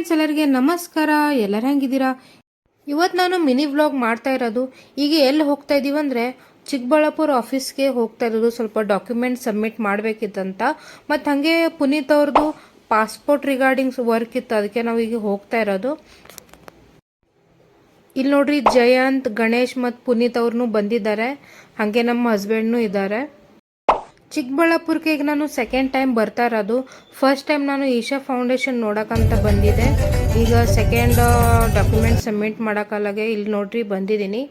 Friends, ಎಲ್ಲರಿಗೆ ನಮಸ್ಕಾರ. ಎಲ್ಲರೂ ಹೆಂಗಿದ್ದೀರಾ? ಇವತ್ತು ನಾನು ಮಿನಿ ವ್ಲಾಗ್ ಮಾಡ್ತಾ ಇರೋದು. ಈಗ ಎಲ್ಲಿ ಹೋಗ್ತಾ ಇದ್ದೀವಿ ಅಂದರೆ ಚಿಕ್ಕಬಳ್ಳಾಪುರ ಆಫೀಸ್ಗೆ ಹೋಗ್ತಾ ಇರೋದು. ಸ್ವಲ್ಪ ಡಾಕ್ಯುಮೆಂಟ್ ಸಬ್ಮಿಟ್ ಮಾಡಬೇಕಿತ್ತಂತ. ಮತ್ತು ಹಾಗೆ ಪುನೀತ್ ಅವ್ರದ್ದು ಪಾಸ್ಪೋರ್ಟ್ ರಿಗಾರ್ಡಿಂಗ್ಸ್ ವರ್ಕ್ ಇತ್ತು, ಅದಕ್ಕೆ ನಾವು ಈಗ ಹೋಗ್ತಾ ಇರೋದು. ಇಲ್ಲಿ ನೋಡ್ರಿ, ಜಯಂತ್, ಗಣೇಶ್ ಮತ್ತು ಪುನೀತ್ ಅವ್ರನ್ನೂ ಬಂದಿದ್ದಾರೆ. ಹಾಗೆ ನಮ್ಮ ಹಸ್ಬೆಂಡ್ನೂ ಇದ್ದಾರೆ. ಚಿಕ್ಕಬಳ್ಳಾಪುರಕ್ಕೆ ಈಗ ನಾನು ಸೆಕೆಂಡ್ ಟೈಮ್ ಬರ್ತಾ ಇರೋದು. ಫಸ್ಟ್ ಟೈಮ್ ನಾನು ಈಶಾ ಫೌಂಡೇಶನ್ ನೋಡೋಕ್ಕಂತ ಬಂದಿದ್ದೆ. ಈಗ ಸೆಕೆಂಡ್ ಡಾಕ್ಯುಮೆಂಟ್ ಸಬ್ಮಿಟ್ ಮಾಡೋಕ್ಕಲ್ಲಾಗೆ ಇಲ್ಲಿ ನೋಡ್ರಿ ಬಂದಿದ್ದೀನಿ.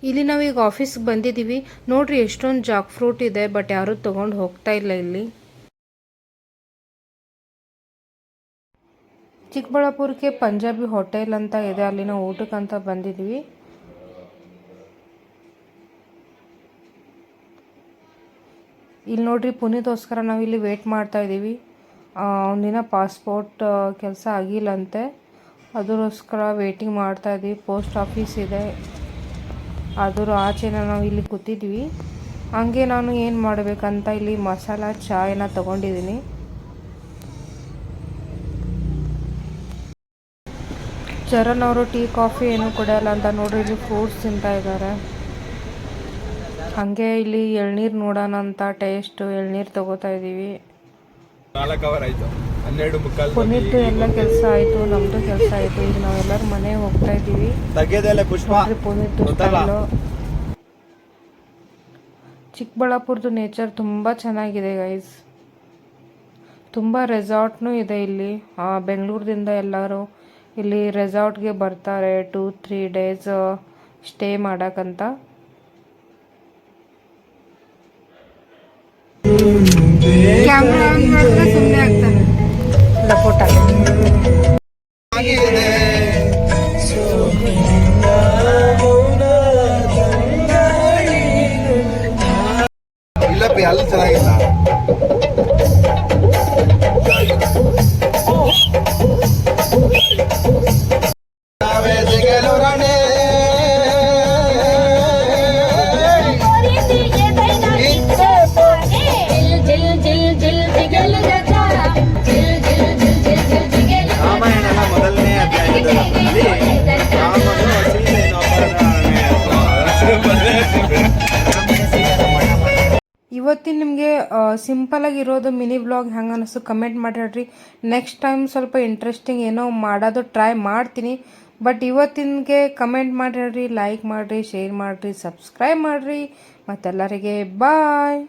ಇಲ್ಲಿ ನಾವೀಗ ಆಫೀಸ್ಗೆ ಬಂದಿದ್ದೀವಿ. ನೋಡ್ರಿ ಎಷ್ಟೊಂದು ಜಾಕ್ ಫ್ರೂಟ್ ಇದೆ, ಬಟ್ ಯಾರೂ ತೊಗೊಂಡು ಹೋಗ್ತಾ ಇಲ್ಲ. ಇಲ್ಲಿ ಚಿಕ್ಕಬಳ್ಳಾಪುರಕ್ಕೆ ಪಂಜಾಬಿ ಹೋಟೆಲ್ ಅಂತ ಇದೆ, ಅಲ್ಲಿ ನಾವು ಊಟಕ್ಕಂತ ಬಂದಿದ್ವಿ. ಇಲ್ಲಿ ನೋಡ್ರಿ, ಪುನೀತ್ಗೋಸ್ಕರ ನಾವು ಇಲ್ಲಿ ವೇಟ್ ಮಾಡ್ತಾ ಇದ್ದೀವಿ. ಅವನಿನ ಪಾಸ್ಪೋರ್ಟ್ ಕೆಲಸ ಆಗಿಲ್ಲಂತೆ, ಅದಕ್ಕೋಸ್ಕರ ವೇಟಿಂಗ್ ಮಾಡ್ತಾ ಇದ್ದೀವಿ. ಪೋಸ್ಟ್ ಆಫೀಸ್ ಇದೆ, ಅದರ ಆಚೆನ ನಾವು ಇಲ್ಲಿ ಕೂತಿದ್ವಿ. ಹಂಗೆ ನಾನು ಏನು ಮಾಡಬೇಕಂತ ಇಲ್ಲಿ ಮಸಾಲ ಚಾಯನ್ನ ತೊಗೊಂಡಿದ್ದೀನಿ. ಚರಣ್ ಅವರು ಟೀ ಕಾಫಿ ಏನೂ ಕುಡಿಯಲ್ಲ ಅಂತ ನೋಡ್ರಿ ಇಲ್ಲಿ ಫ್ರೂಟ್ಸ್ ತಿಂತಾ ಇದ್ದಾರೆ. ಹಾಗೆ ಇಲ್ಲಿ ಎಳ್ನೀರು ನೋಡೋಣ ಅಂತ ಟೇಸ್ಟ್ ಎಳ್ನೀರು ತಗೋತಾ ಇದ್ದೀವಿ. ಪುನೀತ್ ಎಲ್ಲ ಕೆಲಸ ಆಯಿತು, ನಮ್ಮದು ಕೆಲಸ ಆಯಿತು. ಈಗ ನಾವೆಲ್ಲರೂ ಮನೆಗೆ ಹೋಗ್ತಾ ಇದ್ದೀವಿ. ಪುನೀತ್ ಸ್ಟೈಲು. ಚಿಕ್ಕಬಳ್ಳಾಪುರದ್ದು ನೇಚರ್ ತುಂಬ ಚೆನ್ನಾಗಿದೆ ಗೈಸ್. ತುಂಬ ರೆಸಾರ್ಟ್ನೂ ಇದೆ ಇಲ್ಲಿ. ಬೆಂಗಳೂರಿಂದ ಎಲ್ಲರೂ ಇಲ್ಲಿ ರೆಸಾರ್ಟ್ಗೆ ಬರ್ತಾರೆ 2-3 ಡೇಸ್ ಸ್ಟೇ ಮಾಡೋಕ್ಕಂತ. ಕ್ಯಾಮ್ರಾ ಆನ್ ಮಾಡಿದ್ರೆ ಸುಮ್ಮನೆ ಆಗ್ತಾನೆ ಲಪೋಟ. ಇಲ್ಲಪ್ಪ ಎಲ್ಲ ಚೆನ್ನಾಗಿಲ್ಲ. ಇವತ್ತಿನ ನಿಮಗೆ ಸಿಂಪಲಾಗಿರೋದು ಮಿನಿ ವ್ಲಾಗ್ ಹೆಂಗೆ ಅನ್ನಿಸ್ತು ಕಮೆಂಟ್ ಮಾಡಿ ಹೇಳ್ರಿ. ನೆಕ್ಸ್ಟ್ ಟೈಮ್ ಸ್ವಲ್ಪ ಇಂಟ್ರೆಸ್ಟಿಂಗ್ ಏನೋ ಮಾಡೋದು ಟ್ರೈ ಮಾಡ್ತೀನಿ. ಬಟ್ ಇವತ್ತಿನಗೆ ಕಮೆಂಟ್ ಮಾಡಿ ಹೇಳ್ರಿ, ಲೈಕ್ ಮಾಡಿರಿ, ಶೇರ್ ಮಾಡಿರಿ, ಸಬ್ಸ್ಕ್ರೈಬ್ ಮಾಡಿರಿ. ಮತ್ತೆಲ್ಲರಿಗೆ ಬಾಯ್.